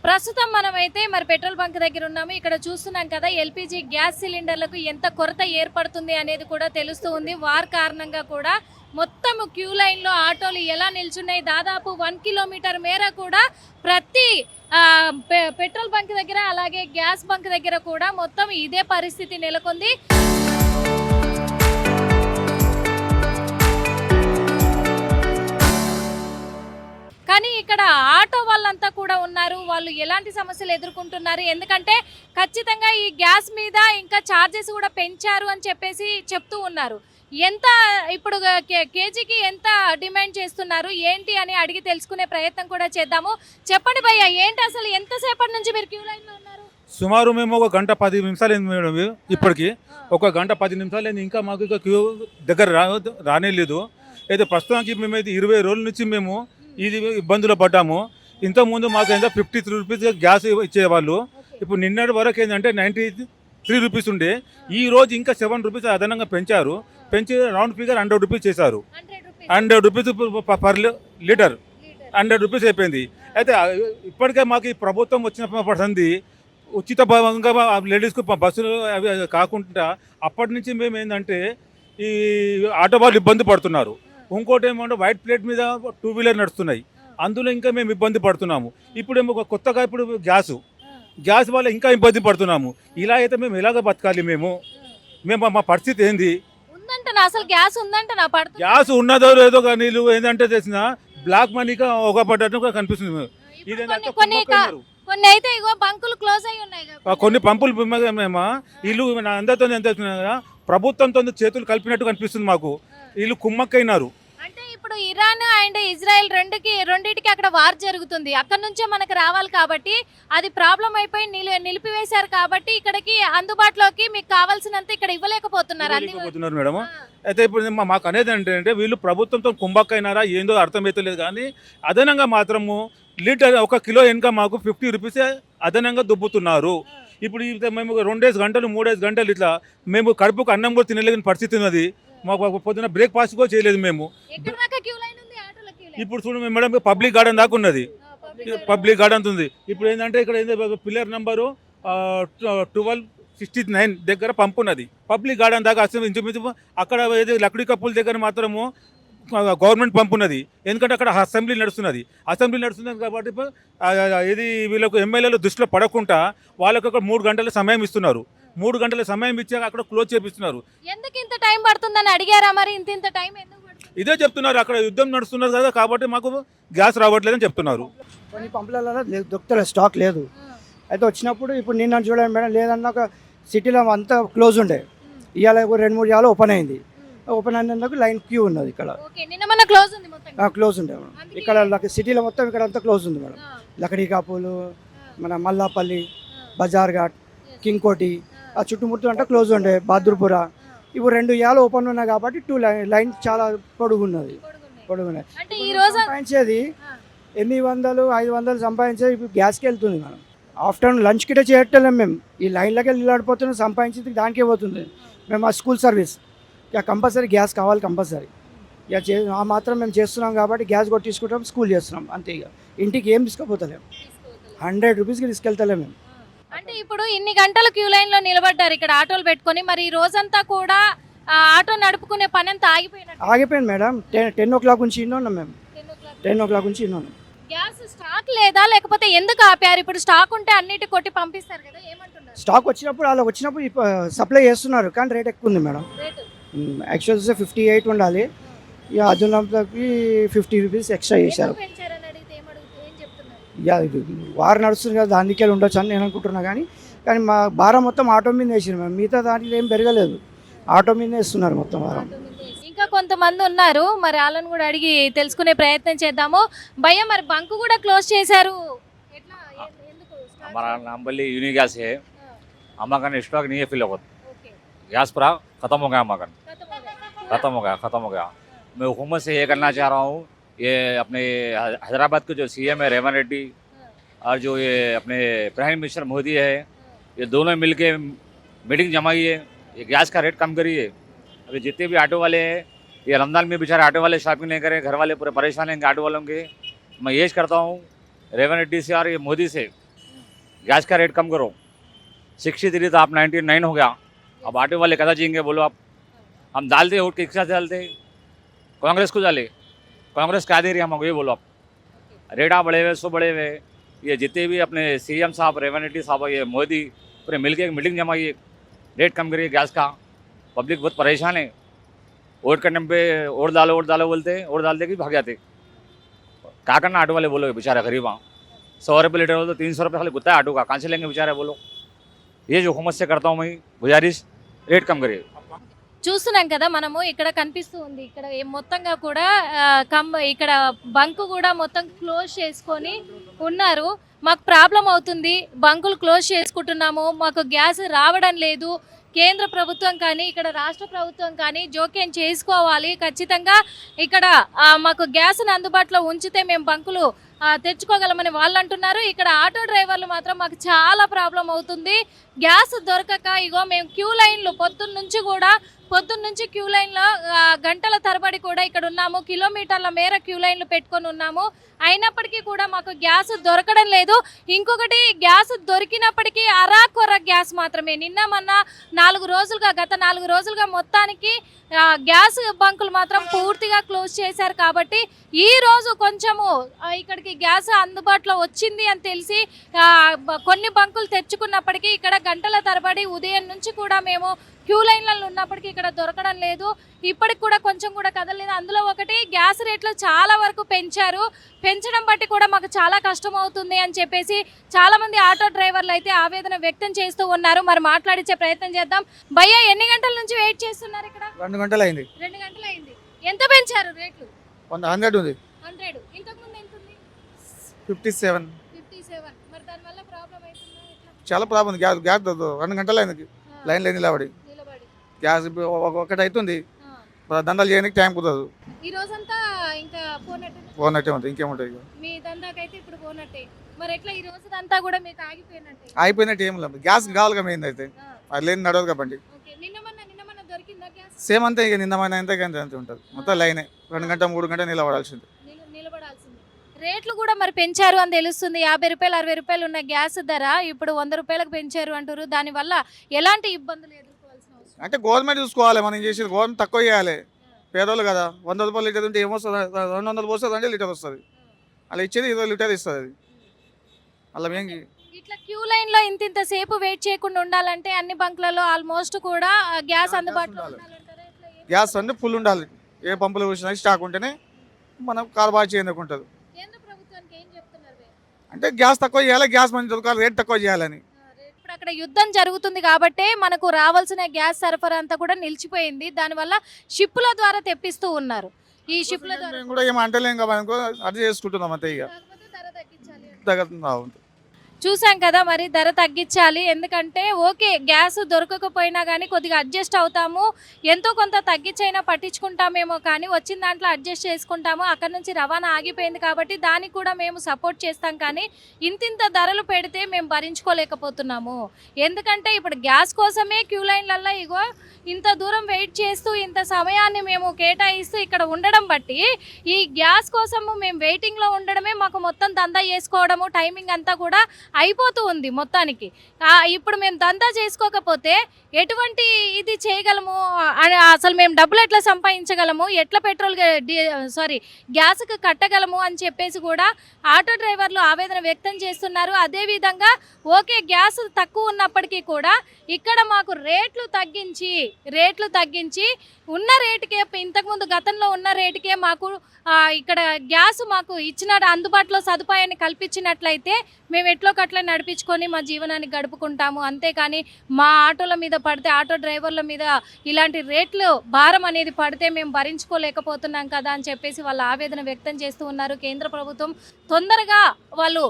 ప్రస్తుతం మనమైతే మరి పెట్రోల్ బంక్ దగ్గర ఉన్నాము. ఇక్కడ చూస్తున్నాం కదా ఎల్పిజి గ్యాస్ సిలిండర్లకు ఎంత కొరత ఏర్పడుతుంది అనేది కూడా తెలుస్తూ ఉంది. వార్ కారణంగా కూడా మొత్తం క్యూ లైన్లో ఆటోలు ఎలా నిల్చున్నాయి, దాదాపు 1 కిలోమీటర్ మేర కూడా ప్రతి పెట్రోల్ బంక్ దగ్గర అలాగే గ్యాస్ బంక్ దగ్గర కూడా మొత్తం ఇదే పరిస్థితి నెలకొంది. కానీ ఇక్కడ ఆటో వాళ్ళంతా కూడా ఉన్నారు. వాళ్ళు ఎలాంటి సమస్యలు ఎదుర్కొంటున్నారు, ఎందుకంటే ఖచ్చితంగా ఈ గ్యాస్ మీద ఇంకా ఛార్జెస్ కూడా పెంచారు అని చెప్పేసి చెప్తూ ఉన్నారు. ఎంత ఇప్పుడు కేజీకి ఎంత డిమాండ్ చేస్తున్నారు ఏంటి అని అడిగి తెలుసుకునే ప్రయత్నం కూడా చేద్దాము. చెప్పండి భయ్య, ఏంటి అసలు ఎంతసేపటి నుంచి మీరు క్యూ లైన్లో ఉన్నారు? సుమారు మేము 1 గంట 10 నిమిషాలు అయింది మేడం. ఇప్పటికి 1 గంట 10 నిమిషాలు అయింది. ఇంకా మాకు ఇక క్యూ దగ్గర రానే లేదు. అయితే ప్రస్తుతానికి మేమైతే 20 రోజుల నుంచి మేము ఇది ఇబ్బందులు పడ్డాము. ఇంతకుముందు మాకు ఏంటంటే 53 రూపీస్ గ్యాస్ ఇచ్చేవాళ్ళు. ఇప్పుడు నిన్నటి వరకు ఏంటంటే 93 రూపీస్ ఉండే. ఈ రోజు ఇంకా 7 రూపీస్ అదనంగా పెంచారు. పెంచి రౌండ్ ఫిగర్ 100 రూపీస్ చేశారు. 100 రూపీస్ పర్ లీటర్ 100 రూపీస్ అయిపోయింది. అయితే ఇప్పటికే మాకు ఈ ప్రభుత్వం వచ్చిన పడుతుంది ఉచిత భాగంగా లేడీస్కు బస్సులు అవి కాకుండా అప్పటి నుంచి మేము ఏంటంటే ఈ ఆటో వాళ్ళు ఇబ్బంది పడుతున్నారు. ఇంకోటి ఏమంటే వైట్ ప్లేట్ మీద 2 వీలర్ నడుస్తున్నాయి, అందులో ఇంకా మేము ఇబ్బంది పడుతున్నాము. ఇప్పుడేమో కొత్తగా ఇప్పుడు గ్యాస్ వల్ల ఇంకా ఇబ్బంది పడుతున్నాము. ఇలా అయితే మేము ఎలాగ బతకాలి? మేము మా పరిస్థితి ఏంది? అసలు గ్యాస్ ఉందంట గ్యాస్ ఉన్నదో లేదో కానీ వీళ్ళు ఏంటంటే తెలిసిన బ్లాక్ మనీగా ఒక పడ్డట్టు కనిపిస్తుంది. కొన్ని అయితే ఇగో బంకులు క్లోజ్ అయి ఉన్నాయి, కొన్ని పంపులు మేము వీళ్ళు అందరితో ఎంత ప్రభుత్వంతో చేతులు కలిపినట్టు కనిపిస్తుంది మాకు. వీళ్ళు కుమ్మక్కైనారు. అంటే ఇప్పుడు ఇరాన్ అండ్ ఇజ్రాయెల్ రెండింటికి అక్కడ వార్ జరుగుతుంది. అక్కడ నుంచే మనకు రావాలి కాబట్టి అది ప్రాబ్లం అయిపోయి నిలిపివేశారు కాబట్టి ఇక్కడికి అందుబాటులోకి మీకు కావాల్సినంత ఇక్కడ ఇవ్వలేకపోతున్నారు మేడం. అయితే ఇప్పుడు మాకు అనేది ఏంటంటే వీళ్ళు ప్రభుత్వంతో కుంభక్కైనారా ఏందో అర్థమవుతలేదు. కానీ అదనంగా మాత్రము లీటర్ 1 కిలో వెనుక మాకు 50 రూపీస్ అదనంగా దుబ్బుతున్నారు. ఇప్పుడు మేము 2 గంటలు 3 గంటలు ఇట్లా మేము కడుపుకు అన్నం కూడా తినలేని పరిస్థితి ఉన్నది. మాకు పొద్దున బ్రేక్ఫాస్ట్ కూడా చేయలేదు మేము. ఇప్పుడు చూడండి మేడం, పబ్లిక్ గార్డెన్ దాకా ఉన్నది. పబ్లిక్ గార్డెన్ ఉంది. ఇప్పుడు ఏంటంటే ఇక్కడ ఏంటంటే పిల్లర్ నెంబరు 1269 దగ్గర పంపు ఉన్నది. పబ్లిక్ గార్డెన్ దాకా అసలు ఇంచుమించు అక్కడ ఏదో లక్డీ కప్పుల దగ్గర మాత్రము గవర్నమెంట్ పంపు ఉన్నది. ఎందుకంటే అక్కడ అసెంబ్లీ నడుస్తున్నది కాబట్టి ఇది వీళ్ళకు ఎమ్మెల్యేలు దృష్టిలో పడకుండా వాళ్ళకు అక్కడ 3 గంటల సమయం ఇస్తున్నారు. 3 గంటల సమయం ఇచ్చాక అక్కడ క్లోజ్ చేపిస్తున్నారు. ఎందుకు ఇంత టైం పడుతుందని అడిగారా మరి? ఇంత టైం ఎందుకు పడుతుంది? ఇదే చెప్తున్నారు, అక్కడ యుద్ధం నడుస్తున్నారు కదా కాబట్టి మాకు గ్యాస్ రావట్లేదని చెప్తున్నారు. కొన్ని పంపులలో దొరుకుతలేదు, స్టాక్ లేదు. అయితే వచ్చినప్పుడు ఇప్పుడు నిన్న చూడండి మేడం, లేదన్నా ఒక సిటీలో అంతా క్లోజ్ ఉండే, ఇవాళ 2-3 ఇవాళ ఓపెన్ అయింది. ఓపెన్ అయినందుకు లైన్ క్యూ ఉన్నది. ఇక్కడ క్లోజ్ ఉండే మేడం. ఇక్కడ సిటీలో మొత్తం ఇక్కడ అంతా క్లోజ్ ఉంది మేడం. లకడీ కాపులు, మన మల్లాపల్లి, బజార్ ఘాట్, కింగ్కోటి ఆ చుట్టుముట్టు అంటే క్లోజ్ ఉండే. బహదూర్పుర ఇప్పుడు 2 ఇవాళ ఓపెన్ ఉన్నాయి కాబట్టి 2 లైన్ చాలా పొడుగున్నది. సంపాదించేది 800-500 సంపాదించేది ఇప్పుడు గ్యాస్కి వెళ్తుంది మేడం. ఆఫ్టర్నూన్ లంచ్ కిటే చేయట్లేము మేము. ఈ లైన్లోకి వెళ్ళిపోతున్నాం, సంపాదించేది దానికే పోతుంది. మేము ఆ స్కూల్ సర్వీస్ ఇక కంపల్సరీ గ్యాస్ కావాలి కంపల్సరీ. ఇక ఆ మాత్రం మేము చేస్తున్నాం కాబట్టి గ్యాస్ కొట్టించుకుంటాం, స్కూల్ చేస్తున్నాం అంతే. ఇక ఇంటికి ఏం తీసుకుపోతలేము, 100 రూపీస్కి తీసుకెళ్తలేము మేము. అంటే ఇప్పుడు ఇన్ని గంటలు క్యూ లైన్ లో నిలబడ్డారు ఇక్కడ ఆటోలు పెట్టుకొని, మరి ఈ రోజంతా కూడా ఆటో నడుపుకునే పని అంతా ఆగిపోయింది మేడం. 10 o'clock నుంచి ఇన్ని ఉన్నాం మేము. 10 o'clock నుంచి ఇన్ని ఉన్నాం. గ్యాస్ స్టాక్ లేదా లేకపోతే ఎందుకు ఆపారు? ఇప్పుడు స్టాక్ ఉంటే అన్నిటి కొట్టి పంపిస్తారు కదా, ఏమంటున్నారు? స్టాక్ వచ్చినప్పుడు వాళ్ళకి వచ్చినప్పుడు సప్లై చేస్తున్నారు కానీ రేట్ ఎక్కువ ఉంది మేడం. యాక్చువల్ 58 ఉండాలి, ఇక అదున్నకి 50 రూపీస్ ఎక్స్ట్రా చేశారు. ఇక వారు నడుస్తుంది కదా దానికే ఉండొచ్చు అని నేను అనుకుంటున్నా. కానీ మా భారం మొత్తం ఆటో మీద వేసారు మేము. మిగతా దాంట్లో ఏం పెరగలేదు, ఆటో మీద వేస్తున్నారు మొత్తం భారం. ఇంకా కొంతమంది ఉన్నారు, మరి వాళ్ళని కూడా అడిగి తెలుసుకునే ప్రయత్నం చేద్దాము. భయ్య, మరి బంక్ కూడా క్లోజ్ చేశారు, हमारा नाम बल्ली यूनिक गैस है। हमारा स्टॉक नहीं है फिलहाल, गैस पूरा ख़त्म हो गया। हमारा ख़त्म हो गया। मैं हुकूमत से ये करना चाह रहा हूँ, ये अपने हैदराबाद के जो सीएम है रेवंत रेड्डी और जो ये अपने प्राइम मिनिस्टर मोदी है, ये दोनों मिल के मीटिंग जमाइए, ये गैस का रेट कम करिए। अभी जितने भी ऑटो वाले हैं, ये रमज़ान में बेचारे ऑटो वाले शॉपिंग नहीं करें, घर वाले पूरे परेशान हैं ऑटो वालों के। मैं ये करता हूँ रेवंत रेड्डी से और ये मोदी से गैस का रेट कम करो। 63 था, आप 99 हो गया। अब ऑटो वाले कैसा जिएंगे बोलो आप? हम डालते वोट किसके साथ डालते? कांग्रेस को डाले। कांग्रेस क्या दे रही है हमको ये बोलो आप? रेटा बढ़े हुए, सो बढ़े हुए। ये जितने भी अपने सीएम साहब, रेवंत रेड्डी साहब, ये मोदी पूरे मिलके एक मीटिंग जमाइए, रेट कम करिए गैस का। पब्लिक बहुत परेशान है। वोट करने पे वोट डालो बोलते, वोट डालते कि भाग जाते। क्या करना ऑटो वाले बोलो बेचारा गरीबा। 100 रुपये लीटर हो तो 300 रुपये खाली गुत्ता है ऑटो का, कहाँ से लेंगे बेचारे बोलो? ये जो हुकूमत से करता हूँ मैं गुजारिश, रेट कम करिए। చూస్తున్నాం కదా మనము ఇక్కడ కనిపిస్తూ ఉంది ఇక్కడ మొత్తంగా కూడా ఇక్కడ బంకు కూడా మొత్తం క్లోజ్ చేసుకొని ఉన్నారు. మాకు ప్రాబ్లం అవుతుంది, బంకులు క్లోజ్ చేసుకుంటున్నాము, మాకు గ్యాస్ రావడం లేదు. కేంద్ర ప్రభుత్వం కానీ ఇక్కడ రాష్ట్ర ప్రభుత్వం కానీ జోక్యం చేసుకోవాలి. ఖచ్చితంగా ఇక్కడ మాకు గ్యాస్ను అందుబాటులో ఉంచితే మేము బంకులు తెచ్చుకోగలమని వాళ్ళు అంటున్నారు. ఇక్కడ ఆటో డ్రైవర్లు మాత్రం మాకు చాలా ప్రాబ్లం అవుతుంది, గ్యాస్ దొరకక ఇగో మేము క్యూ లైన్లు పొద్దున్న నుంచి క్యూ లైన్లో గంటల తరబడి కూడా ఇక్కడ ఉన్నాము. కిలోమీటర్ల మేర క్యూ లైన్లు పెట్టుకొని ఉన్నాము. అయినప్పటికీ కూడా మాకు గ్యాస్ దొరకడం లేదు. ఇంకొకటి, గ్యాస్ దొరికినప్పటికీ అరాకొర గ్యాస్ మాత్రమే. నిన్న మొన్న గత 4 రోజులుగా మొత్తానికి గ్యాస్ బంకులు మాత్రం పూర్తిగా క్లోజ్ చేశారు. కాబట్టి ఈ రోజు కొంచెము ఇక్కడికి గ్యాస్ అందుబాటులో వచ్చింది అని తెలిసి కొన్ని బంకులు తెచ్చుకున్నప్పటికీ ఇక్కడ గంటల తరబడి ఉదయం నుంచి కూడా మేము క్యూ లైన్లలో ఉన్నప్పటికీ ఇక్కడ దొరకడం లేదు. ఇప్పటికి కూడా కొంచెం కూడా కదలలేదు. అందులో ఒకటి, గ్యాస్ రేట్లు చాలా వరకు పెంచడం బట్టి కూడా మాకు చాలా కష్టం అవుతుంది అని చెప్పేసి చాలా మంది ఆటో డ్రైవర్లు అయితే ఆవేదన వ్యక్తం చేస్తూ ఉన్నారు. మరి మాట్లాడించే ప్రయత్నం చేద్దాం. భయ్య, ఎన్ని గంటల నుంచి వెయిట్ చేస్తున్నారు ఇక్కడ? 2 గంటలు అయింది. 2 గంటలు అయింది. ఎంత పెంచారు రేట్లు? 100 ఉంది. 100. ఇంతకు ముందు ఎంత ఉంది? 57. 57. మరి దాని వల్ల ప్రాబ్లం అవుతుందా? ఎట్లా? చాలా ప్రాబ్లం ఉంది. గ్యాస్ 2 గంటలు అయింది లైన్లో నిలబడి. గ్యాస్ ఒకటి అవుతుంది, దందాలు చేయడానికి టైం కుదరదు. ఈ రోజంతా ఇంకా పోనట్టే ఉంటుంది, ఇంకేముంటుంది. మీ దందాకైతే ఇప్పుడు పోనట్టే. మరి ఎట్లా ఈ రోజంతా కూడా మీకు ఆగిపోయినట్టే? అయిపోయినట్టు ఏం లేదు, గ్యాస్ కావాలి మెయిన్ అయితే. అది లేని నడవదు కాబట్టి. నిన్న మొన్న దొరికిందా గ్యాస్? సేమ్ అంతే, ఇక నిన్న మన అంతే అంతే ఉంటుంది. మొత్తం లైనే 2 గంట 3 గంట నిలబడాల్సింది. రేట్లు కూడా మరి పెంచారు అని తెలుస్తుంది. 50 రూపాయలు 60 రూపాయలు ఉన్న గ్యాస్ ధర ఇప్పుడు 100 రూపాయలకు పెంచారు అంటారు. దానివల్ల ఎలాంటి ఇబ్బందులు ఎదుర్కోవాల్సిన అవసరం? అంటే గవర్నమెంట్ చూసుకోవాలి, మనం చేసేది గవర్నమెంట్ తక్కువ చేయాలి. పేదోళ్ళు కదా, 100 రూపాయలు లీటర్ ఉంటే ఏమొస్తుంది? 200 పోస్తుంది అంటే లీటర్ వస్తుంది. అలా ఇచ్చేది 20 లీటర్ ఇస్తుంది. అది అలా మేము ఇట్లా క్యూ లైన్ లో ఇంత సేపు వెయిట్ చేయకుండా ఉండాలంటే అన్ని బంకులలో ఆల్మోస్ట్ కూడా గ్యాస్ అందుబాటులో ఉండాలంటారా? గ్యాస్ అంటే ఫుల్ ఉండాలి. ఏ పంపులు వచ్చినా స్టాక్ ఉంటేనే మనం కార్ బాగా చేయనుకుంటుంది. కేంద్ర ప్రభుత్వానికి ఏం చెప్తున్నారు? అంటే గ్యాస్ తక్కువ చేయాలి, గ్యాస్ మంచి దొరకాలి, రేట్ తక్కువ చేయాలని. ఇప్పుడు అక్కడ యుద్ధం జరుగుతుంది కాబట్టి మనకు రావాల్సిన గ్యాస్ సరఫరా అంతా కూడా నిలిచిపోయింది. దానివల్ల షిప్పుల ద్వారా తెప్పిస్తూ ఉన్నారు. ఈ షిప్పుల ద్వారా మేము కూడా ఏమి అంటలేం కదా, అర్థం చేసుకుంటున్నాం అంతే. ఇక ధర తగ్గించాలి. చూసాం కదా, మరి ధర తగ్గించాలి. ఎందుకంటే ఓకే, గ్యాస్ దొరకకపోయినా కానీ కొద్దిగా అడ్జస్ట్ అవుతాము, ఎంతో కొంత తగ్గించైనా పట్టించుకుంటామేమో, కానీ వచ్చిన దాంట్లో అడ్జస్ట్ చేసుకుంటాము. అక్కడ నుంచి రవాణా ఆగిపోయింది కాబట్టి దానికి కూడా మేము సపోర్ట్ చేస్తాం. కానీ ఇంత ధరలు పెడితే మేము భరించుకోలేకపోతున్నాము. ఎందుకంటే ఇప్పుడు గ్యాస్ కోసమే క్యూ లైన్లలో ఇగో ఇంత దూరం వెయిట్ చేస్తూ ఇంత సమయాన్ని మేము కేటాయిస్తూ ఇక్కడ ఉండడం బట్టి ఈ గ్యాస్ కోసము మేము వెయిటింగ్లో ఉండడమే మాకు మొత్తం దందా చేసుకోవడము, టైమింగ్ అంతా కూడా అయిపోతూ ఉంది మొత్తానికి. ఇప్పుడు మేము దందా చేసుకోకపోతే ఎటువంటి ఇది చేయగలము? అసలు మేము డబ్బులు ఎట్లా సంపాదించగలము? ఎట్లా గ్యాస్కి కట్టగలము అని చెప్పేసి కూడా ఆటో డ్రైవర్లు ఆవేదన వ్యక్తం చేస్తున్నారు. అదేవిధంగా ఓకే, గ్యాస్ తక్కువ ఉన్నప్పటికీ కూడా ఇక్కడ మాకు రేట్లు తగ్గించి ఉన్న రేటుకే, ఇంతకుముందు గతంలో ఉన్న రేటుకే మాకు ఇక్కడ గ్యాస్ మాకు ఇచ్చిన అందుబాటులో సదుపాయాన్ని కల్పించినట్లయితే మేము ఎట్లో కట్లా నడిపించుకొని మా జీవనాన్ని గడుపుకుంటాము. అంతేకాని మా ఆటోల మీద పడితే, ఆటో డ్రైవర్ల మీద ఇలాంటి రేట్లు భారం అనేది పడితే మేము భరించుకోలేకపోతున్నాం కదా అని చెప్పేసి వాళ్ళు ఆవేదన వ్యక్తం చేస్తూ ఉన్నారు. కేంద్ర ప్రభుత్వం తొందరగా వాళ్ళు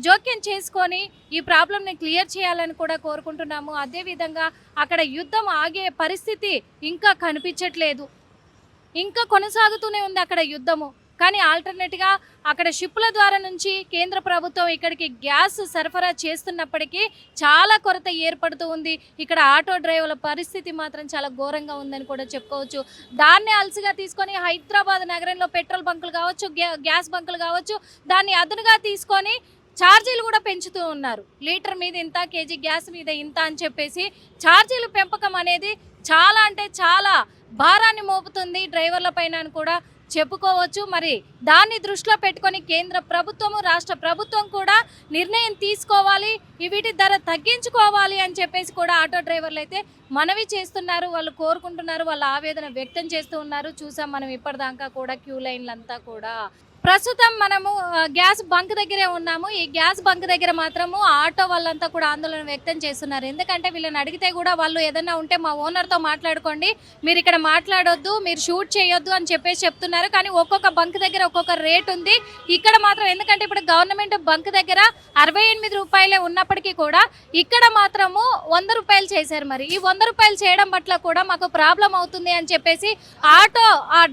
జోక్యం చేసుకొని ఈ ప్రాబ్లంని క్లియర్ చేయాలని కూడా కోరుకుంటున్నాము. అదేవిధంగా అక్కడ యుద్ధం ఆగే పరిస్థితి ఇంకా కనిపించట్లేదు, ఇంకా కొనసాగుతూనే ఉంది అక్కడ యుద్ధము. కానీ ఆల్టర్నేట్గా అక్కడ షిప్పుల ద్వారా నుంచి కేంద్ర ప్రభుత్వం ఇక్కడికి గ్యాస్ సరఫరా చేస్తున్నప్పటికీ చాలా కొరత ఏర్పడుతూ ఉంది. ఇక్కడ ఆటో డ్రైవర్ల పరిస్థితి మాత్రం చాలా ఘోరంగా ఉందని కూడా చెప్పుకోవచ్చు. దాన్ని అలసిగా తీసుకొని హైదరాబాద్ నగరంలో పెట్రోల్ బంకులు కావచ్చు, గ్యాస్ బంకులు కావచ్చు, దాన్ని అదునుగా తీసుకొని ఛార్జీలు కూడా పెంచుతూ ఉన్నారు. లీటర్ మీద ఇంత, కేజీ గ్యాస్ మీద ఇంత అని చెప్పేసి ఛార్జీలు పెంపకం అనేది చాలా అంటే చాలా భారాన్ని మోపుతుంది డ్రైవర్ల పైన అని కూడా చెప్పుకోవచ్చు. మరి దాన్ని దృష్టిలో పెట్టుకొని కేంద్ర ప్రభుత్వము, రాష్ట్ర ప్రభుత్వం కూడా నిర్ణయం తీసుకోవాలి, వీటి ధర తగ్గించుకోవాలి అని చెప్పేసి కూడా ఆటో డ్రైవర్లు అయితే మనవి చేస్తున్నారు. వాళ్ళు కోరుకుంటున్నారు, వాళ్ళ ఆవేదన వ్యక్తం చేస్తూ ఉన్నారు. చూసాం మనం ఇప్పటిదాకా కూడా క్యూ లైన్లంతా కూడా. ప్రస్తుతం మనము గ్యాస్ బంక్ దగ్గరే ఉన్నాము. ఈ గ్యాస్ బంక్ దగ్గర మాత్రము ఆటో వాళ్ళంతా కూడా ఆందోళన వ్యక్తం చేస్తున్నారు. ఎందుకంటే వీళ్ళని అడిగితే కూడా వాళ్ళు ఏదన్నా ఉంటే మా ఓనర్తో మాట్లాడుకోండి, మీరు ఇక్కడ మాట్లాడొద్దు, మీరు షూట్ చేయొద్దు అని చెప్పేసి చెప్తున్నారు. కానీ ఒక్కొక్క బంక్ దగ్గర ఒక్కొక్క రేట్ ఉంది. ఇక్కడ మాత్రం ఎందుకంటే ఇప్పుడు గవర్నమెంట్ బంక్ దగ్గర 68 రూపాయలే ఉన్నప్పటికీ కూడా ఇక్కడ మాత్రము 100 రూపాయలు చేశారు. మరి ఈ 100 రూపాయలు చేయడం పట్ల కూడా మాకు ప్రాబ్లం అవుతుంది అని చెప్పేసి ఆటో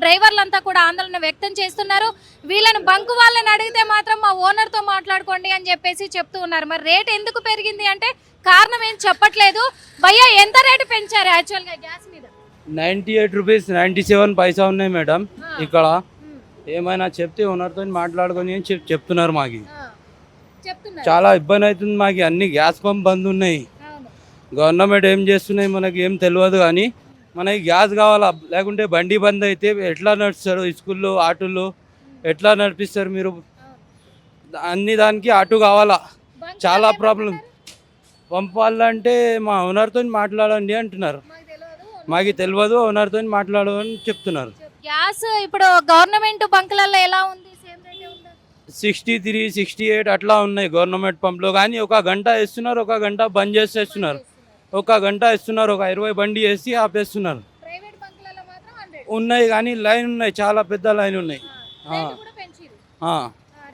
డ్రైవర్లంతా కూడా ఆందోళన వ్యక్తం చేస్తున్నారు. వీళ్ళని బంకు వాళ్ళని అడిగితే మాత్రం మా ఓనర్తో మాట్లాడుకోండి అని చెప్పేసి చెప్తూ ఉన్నారు. మరి రేట్ ఎందుకు పెరిగింది అంటే కారణం ఏం చెప్పట్లేదు. భయ్యా ఎంత రేటు పెంచారు యాక్చువల్గా గ్యాస్ మీద? 98 రూపీస్ 97 పైసా ఉన్నాయి మేడం. ఇక్కడ ఏమైనా చెప్తే ఓనర్తో మాట్లాడుకొని అని చెప్తున్నారు. మాకు చెప్తున్నారు చాలా ఇబ్బంది అవుతుంది. మాకు అన్ని గ్యాస్ పంప్ బంద్ ఉన్నాయి. గవర్నమెంట్ ఏం చేస్తున్నాయి మనకి ఏం తెలియదు, కానీ మనకి గ్యాస్ కావాలా, లేకుంటే బండి బంద్ అయితే ఎట్లా నడుస్తారు? స్కూల్లో ఆటోలు ఎట్లా నడిపిస్తారు మీరు? అన్ని దానికి ఆటో కావాలా, చాలా ప్రాబ్లం. పంపాలంటే మా ఓనర్తో మాట్లాడండి అంటున్నారు. మాకు తెలియదు, ఓనర్తో మాట్లాడమని చెప్తున్నారు. గ్యాస్ ఇప్పుడు గవర్నమెంట్ బంకులలో ఎలా ఉంది? సేమ్ రేటే ఉందా? 63, 68 అట్లా ఉన్నాయి గవర్నమెంట్ పంప్లో. కానీ ఒక గంట వేస్తున్నారు, ఒక గంట బంద్ చేసేస్తున్నారు. ఒక గంట ఇస్తున్నారు, ఒక 20 బండి వేసి ఆపేస్తున్నారు. ప్రైవేట్ బంకులలో మాత్రం 100 ఉన్నాయి కానీ లైన్ ఉన్నాయి, చాలా పెద్ద లైన్ ఉన్నాయి. రేటు కూడా పెంచిరు. ఆ.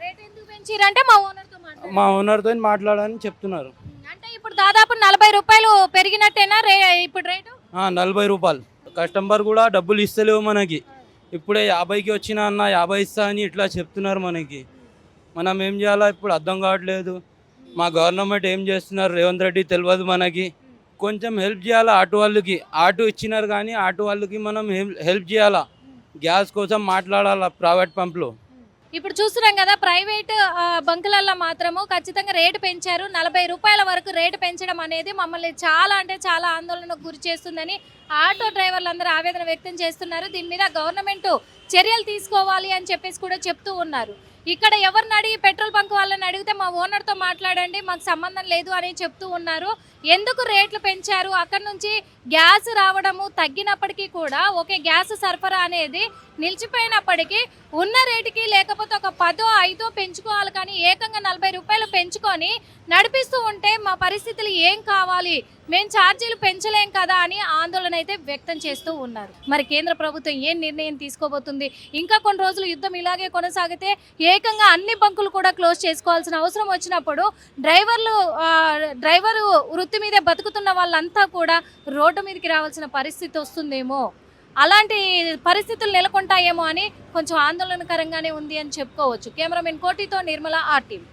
రేట్ ఎందుకు పెంచిరు అంటే మా ఓనర్తో మాట్లాడారు. మా ఓనర్తో మాట్లాడని చెప్తున్నారు. అంటే ఇప్పుడు దాదాపు 40 రూపాయలు పెరిగినట్టేనా ఇప్పుడు రేటు? 40 రూపాయలు. కస్టమర్ కూడా డబ్బులు ఇస్తలేవు మనకి. ఇప్పుడే 50కి వచ్చినా అన్న 50 ఇస్తా అని ఇట్లా చెప్తున్నారు మనకి. మనం ఏం చేయాలో ఇప్పుడు అర్థం కావట్లేదు. మా గవర్నమెంట్ ఏం చేస్తున్నారు రేవంత్ రెడ్డి తెలియదు మనకి. కొంచెం హెల్ప్ చేయాలా ఆటో వాళ్ళకి. ఆటో ఇచ్చినారు కానీ ఆటో వాళ్ళకి మనం హెల్ప్ చేయాలా, గ్యాస్ కోసం మాట్లాడాలా ప్రైవేట్ పంప్లో. ఇప్పుడు చూస్తున్నాం కదా ప్రైవేట్ బంకులలో మాత్రము ఖచ్చితంగా రేటు పెంచారు. 40 రూపాయల వరకు రేటు పెంచడం అనేది మమ్మల్ని చాలా అంటే చాలా ఆందోళనకు గురి చేస్తుందని ఆటో డ్రైవర్లు అందరూ ఆవేదన వ్యక్తం చేస్తున్నారు. దీని మీద గవర్నమెంట్ చర్యలు తీసుకోవాలి అని చెప్పేసి కూడా చెప్తూ ఉన్నారు. ఇక్కడ ఎవరిని అడిగి పెట్రోల్ బంక్ వాళ్ళని అడిగితే మా ఓనర్తో మాట్లాడండి, మాకు సంబంధం లేదు అని చెప్తూ ఉన్నారు. ఎందుకు రేట్లు పెంచారు? అక్కడ నుంచి గ్యాస్ రావడము తగ్గినప్పటికీ కూడా ఒకే గ్యాస్ సరఫరా అనేది నిలిచిపోయినప్పటికీ ఉన్న రేటుకి లేకపోతే ఒక 10, 5 పెంచుకోవాలి, కానీ ఏకంగా 40 రూపాయలు పెంచుకొని నడిపిస్తూ ఉంటే మా పరిస్థితులు ఏం కావాలి? మేము ఛార్జీలు పెంచలేం కదా అని ఆందోళన అయితే వ్యక్తం చేస్తూ ఉన్నారు. మరి కేంద్ర ప్రభుత్వం ఏం నిర్ణయం తీసుకోబోతుంది? ఇంకా కొన్ని రోజులు యుద్ధం ఇలాగే కొనసాగితే ఏకంగా అన్ని బంకులు కూడా క్లోజ్ చేసుకోవాల్సిన అవసరం వచ్చినప్పుడు డ్రైవరు వృత్తి మీదే బతుకుతున్న వాళ్ళంతా కూడా రోడ్డు మీదకి రావాల్సిన పరిస్థితి వస్తుందేమో, అలాంటి పరిస్థితులు నెలకొంటాయేమో అని కొంచెం ఆందోళనకరంగానే ఉంది అని చెప్పుకోవచ్చు. కెమెరామెన్ కోటితో నిర్మల, RTV.